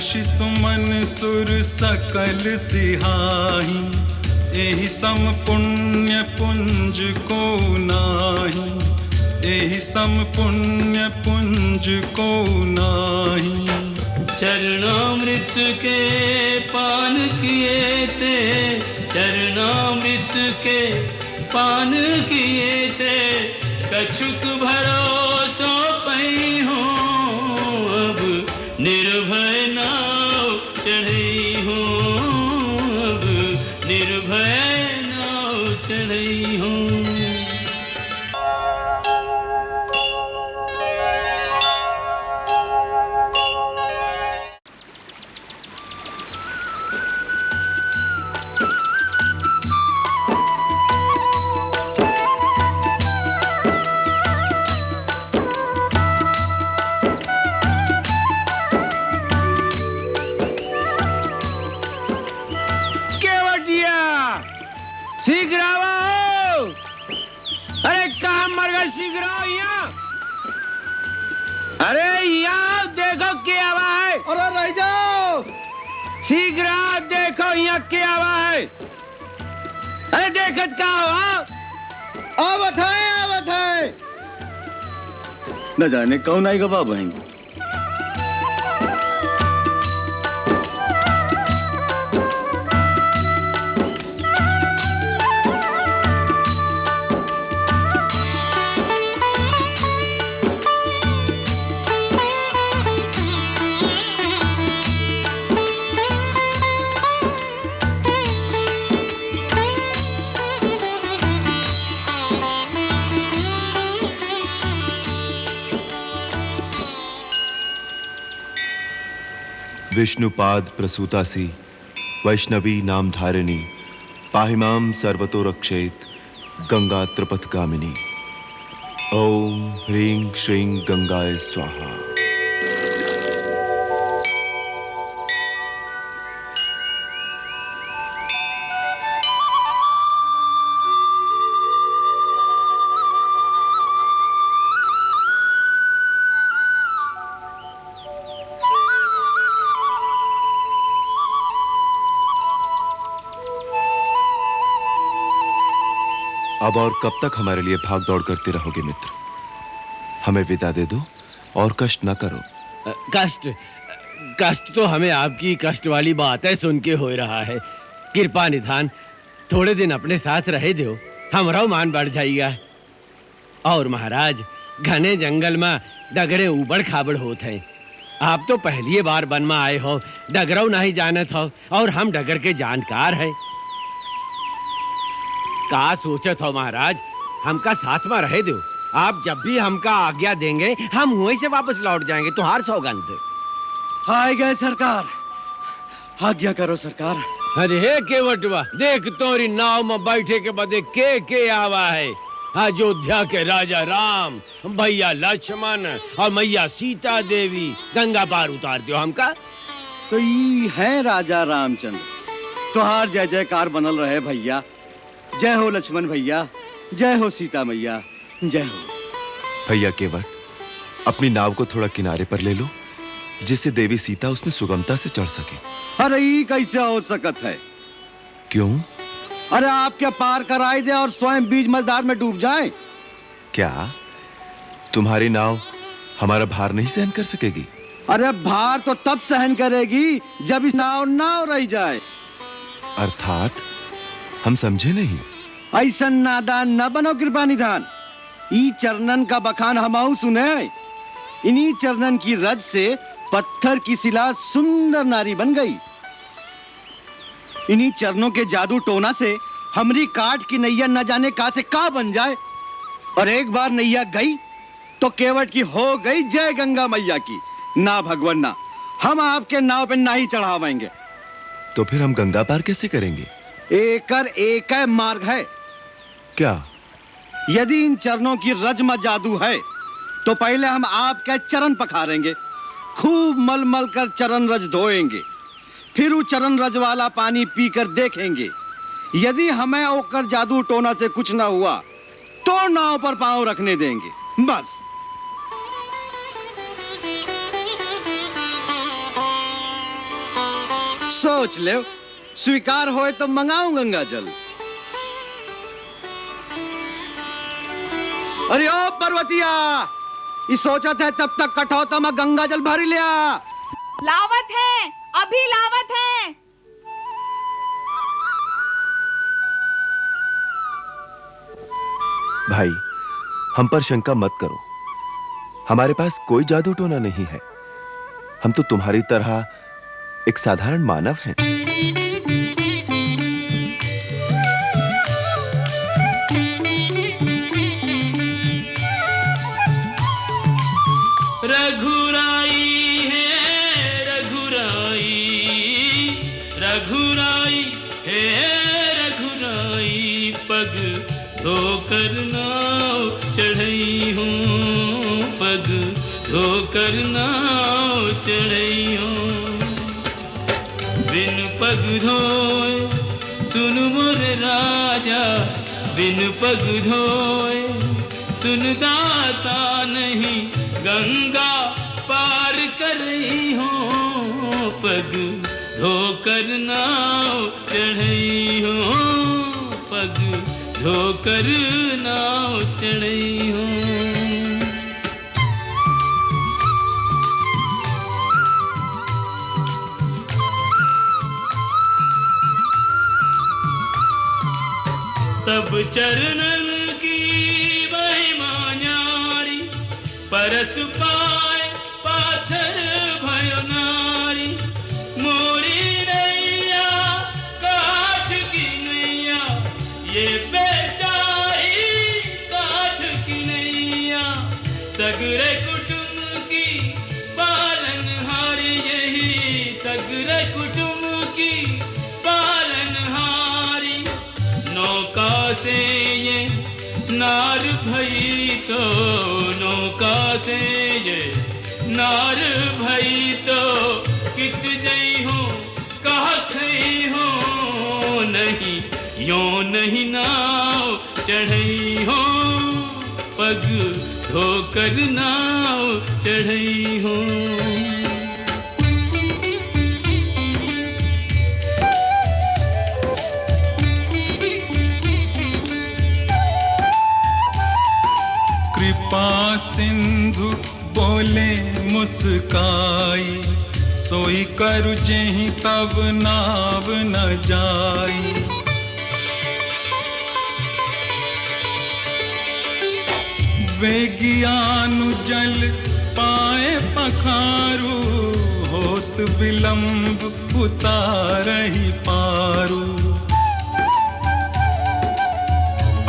यश सुमन सुर सकल सिहाही, एहि सम पुण्य पुंज को नाही, एहि सम पुण्य पुंज को नाही। चरणामृत के पान किए ते, चरणामृत के पान किए ते, कछुक भरोसो पई हूँ, अब निर्भय नाव चढ़ई हूँ, अब निर्भय नाव चढ़ई हूँ। शीघ्र आओ! अरे कहाँ मर गए? शीघ्र आओ यहाँ! अरे यहाँ देखो क्या हुआ है? अरे रह जाओ! शीघ्र आओ, देखो यहाँ क्या हुआ है? अरे देखत का हो? आवत है। न जाने कौन आएगा बाबा हैं। विष्णुपाद प्रसूतासी वैष्णवी नाम धारिणी, पाहिमाम सर्वतो रक्षेत गंगा त्रिपथगामिनी। ओम ह्रीं श्रीं गंगाय स्वाहा। अब और कब तक हमारे लिए भाग दौड़ करते रहोगे मित्र? हमें विदा दे दो और कष्ट न करो। कष्ट तो हमें आपकी कष्ट वाली बातें सुन के हो रहा है। कृपा निधान थोड़े दिन अपने साथ रहे दो, हमारा मान बढ़ जाएगा। और महाराज, घने जंगल में डगरे उबड़ खाबड़ होत हैं। आप तो पहली बार वन में आए हो, डगरों नहीं जानत हो, और हम डगर के जानकार हैं। का सोचत हो महाराज, हमका साथ में रहे दो। आप जब भी हमका आज्ञा देंगे हम वहीं से वापस लौट जाएंगे, तुम्हार सौगंध। आए गए सरकार, आज्ञा करो सरकार। अरे हे केवटवा, देख तोरी नाव में बैठे के बदे के आवा है। अयोध्या के राजा राम, भैया लक्ष्मण और मैया सीता देवी गंगा पार उतार दो हमका। तो ये है राजा रामचंद्र, तुहार जय जयकार बनल रहे भैया। जय हो लक्ष्मण भैया, जय हो सीता मैया, जय हो। भैया केवट, अपनी नाव को थोड़ा किनारे पर ले लो, जिससे देवी सीता उसमें सुगमता से चढ़ सके। अरे ये कैसे हो सकत है? क्यों? अरे आप क्या पार कराई दे और स्वयं बीच मझधार में डूब जाए? क्या तुम्हारी नाव हमारा भार नहीं सहन कर सकेगी? अरे भार तो तब सहन करेगी जब इस नाव रह जाए। अर्थात हम समझे नहीं। ऐसा नादान न बनो कृपा निधान। ई चरणन का बखान हमाऊ सुने। इन्हीं चरणन की रज से पत्थर की शिला सुंदर नारी बन गई। इन्हीं चरणों के जादू टोना से हमरी काट की नैया न जाने का से का बन जाए। और एक बार नैया गई तो केवट की हो गई जय गंगा मैया की। ना भगवान ना, हम आपके नाव पे ना ही चढ़ावेंगे। तो फिर हम गंगा पार कैसे करेंगे? एक मार्ग है। क्या? यदि इन चरणों की रज में जादू है तो पहले हम आपके चरण पखारेंगे, खूब मल मल कर चरण रज धोएंगे, फिर वो चरण रज वाला पानी पीकर देखेंगे। यदि हमें ओकर जादू टोना से कुछ ना हुआ तो नाव पर पांव रखने देंगे, बस। सोच ले, स्वीकार होए तो मंगाऊं गंगा जल। अरे ओ पर्वतिया, ये सोचत है तब तक कठौता में गंगा जल भर लिया। लावत है, अभी लावत है। भाई, हम पर शंका मत करो। हमारे पास कोई जादू टोना नहीं है। हम तो तुम्हारी तरह एक साधारण मानव हैं। रघुराई है रघुराई, रघुराई है रघुराई, पग धोकर नाव चढ़ई हूँ, पग धोकर नाव चढ़ई हूँ। बिन पग धोए सुन मोर राजा, बिन पग धोए सुन दाता नहीं गंगा पार कर रही हूँ, पग धोकर नाव चढ़ई हूँ, पग धोकर नाव चढ़ई हूँ। तब चरणन की महिमा न्यारी, परस पाए पाथर भयो नारी। मोरी नैया काठ की नैया, ये बेचारी काठ की नैया। सगरे कुटुंब की पालनहारी, यही सगरे कुटुंब की पालनहारी। नौका से ये नार भई तो, नौका से ये नार भई तो, कित जई हूँ कहा खई हूँ, नहीं यो नहीं नाव चढ़ई हूँ, पग धोकर नाव चढ़ई हूँ। कृपा सिंधु बोले मुस्काई, सोई करु जेहि तब नाव न जाई। वेगियानु जल पाए पखारू, होत विलंब उतारहि पारू।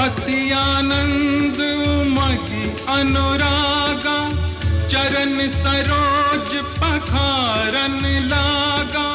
अति आनंद उमगी अनुरागा, चरण सरोज पखारन लागा।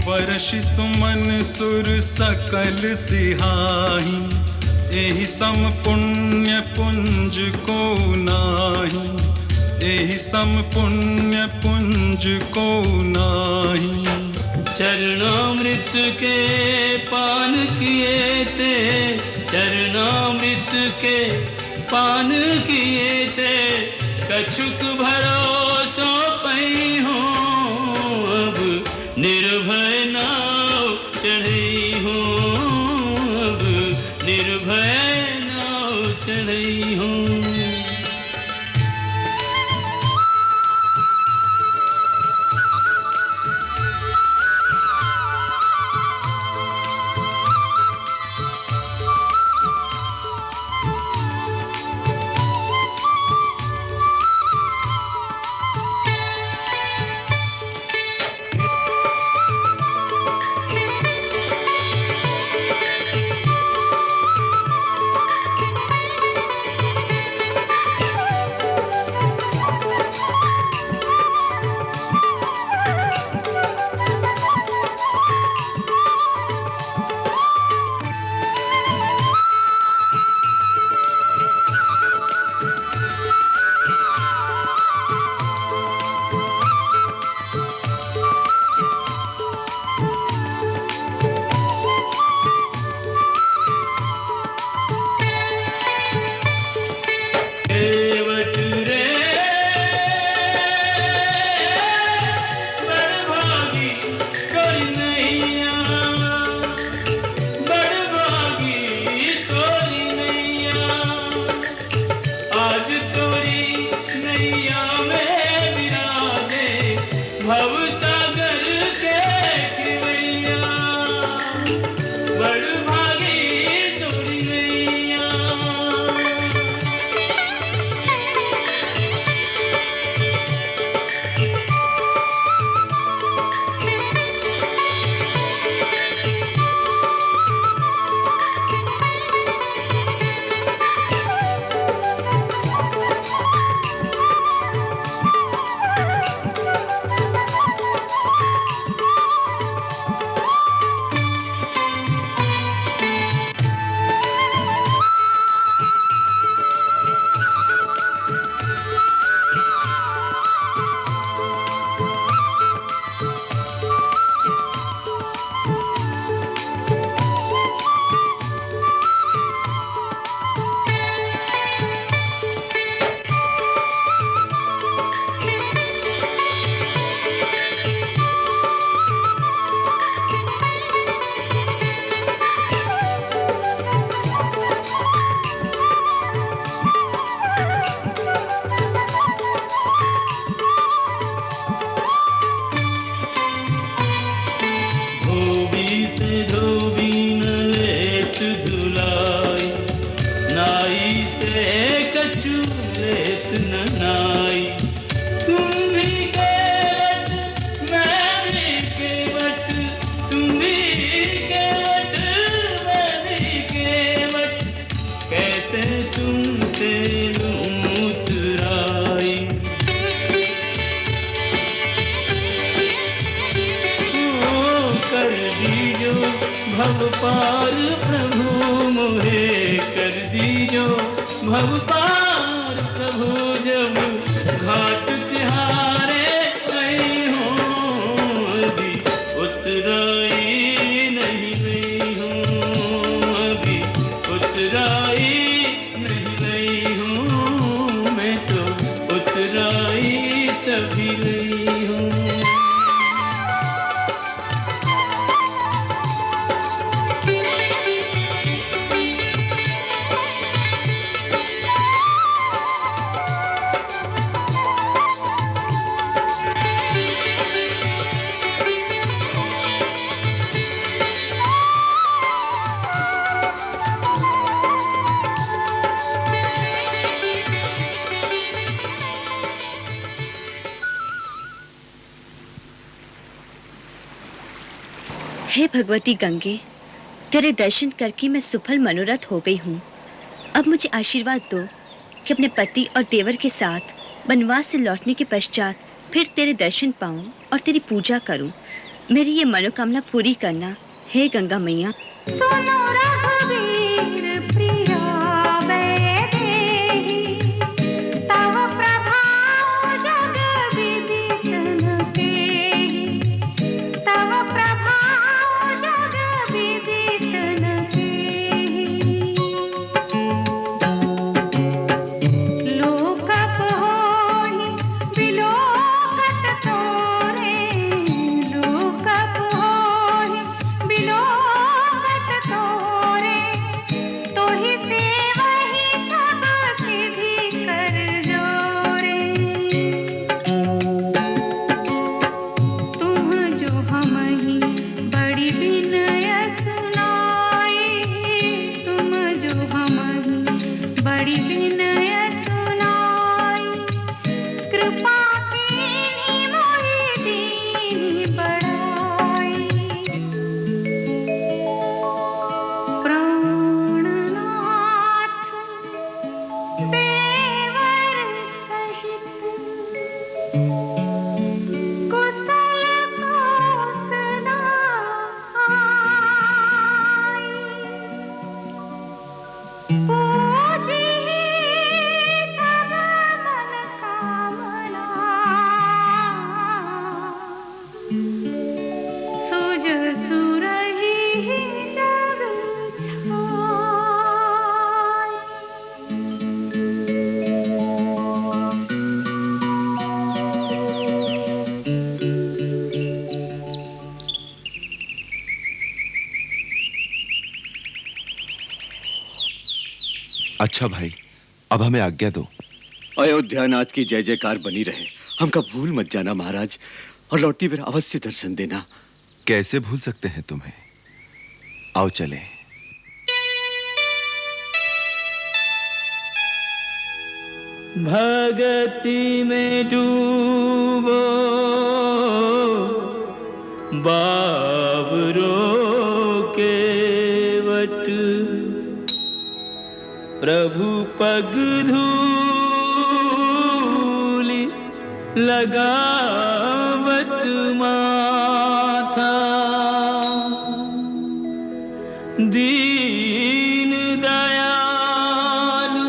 वर्षि सुमन सुर सकल सिहाही, एहि सम पुण्य पुंज को नाही, एहि सम पुण्य पुंज को नाही। चरणामृत के पान किए ते, चरणामृत के पान किए ते, कछुक भरोसो पई हूँ, अब निर्भय नाव चढ़ई हूँ, अब निर्भय नाव चढ़ई हूँ। भव पार प्रभु मोहे कर दीजो भव पार प्रभु जब घाट तिहारे गई हूँ अभी उतराई नहीं गई हूँ अभी उतराई नहीं गई हूँ मैं तो उतराई तभी गई हूँ। हे भगवती गंगे, तेरे दर्शन करके मैं सुफल मनोरथ हो गई हूँ। अब मुझे आशीर्वाद दो कि अपने पति और देवर के साथ वनवास से लौटने के पश्चात फिर तेरे दर्शन पाऊँ और तेरी पूजा करूँ। मेरी ये मनोकामना पूरी करना हे गंगा मैया। सुनो रघुवीर प्रिया वैदेही, तव प्रभाव जग विदित न केहि, तव प्रभाव जग विदित न केहि। लोकप होहि बिलोकत तोरे, लोकप होहि बिलोकत तोरे, तोहि सेवहि सब सिद्धि कर जोरे। तुम जो हमहि बड़ी विनय सुनाई, तुम जो हमहि बड़ी विनय सुनाई, कृपा कीन्ही मोहि दीन्ही बढ़ाई। प्राणनाथ देवर सहित कुशल कोसला आई, पूजी सब मन कामना, सुज सुरहि जग छाई। अच्छा भाई, अब हमें आज्ञा दो। अयोध्यानाथ की जय जयकार बनी रहे। हमका भूल मत जाना महाराज, और लौटती फिर अवश्य दर्शन देना। कैसे भूल सकते हैं तुम्हें? आओ चलें। भगति में डूबो बावरो के वट, प्रभु पग धूलि लगावत माथा, दीन दयालु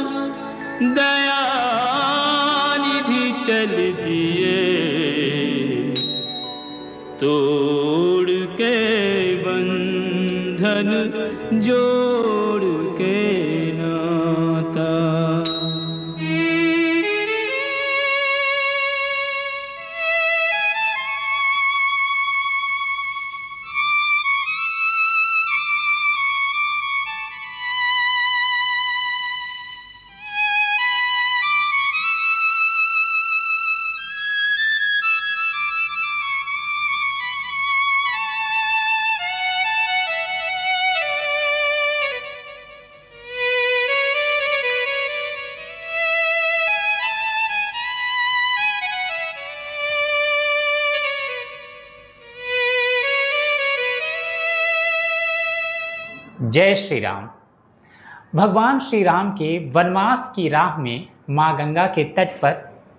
दयानिधि चल दिए, तोड़ के बंधन जोड़ के नाता। जय श्री राम। भगवान श्री राम के वनवास की राह में माँ गंगा के तट पर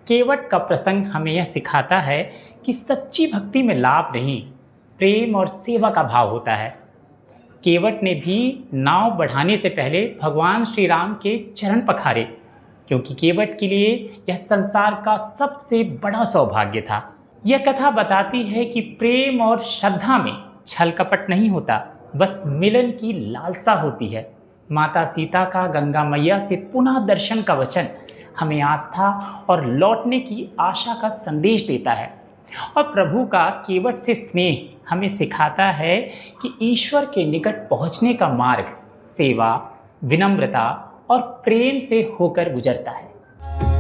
केवट का प्रसंग हमें यह सिखाता है कि सच्ची भक्ति में लाभ नहीं, प्रेम और सेवा का भाव होता है। केवट ने भी नाव बढ़ाने से पहले भगवान श्री राम के चरण पखारे, क्योंकि केवट के लिए यह संसार का सबसे बड़ा सौभाग्य था। यह कथा बताती है कि प्रेम और श्रद्धा में छल कपट नहीं होता, बस मिलन की लालसा होती है। माता सीता का गंगा मैया से पुनः दर्शन का वचन हमें आस्था और लौटने की आशा का संदेश देता है, और प्रभु का केवट से स्नेह हमें सिखाता है कि ईश्वर के निकट पहुंचने का मार्ग सेवा, विनम्रता और प्रेम से होकर गुजरता है।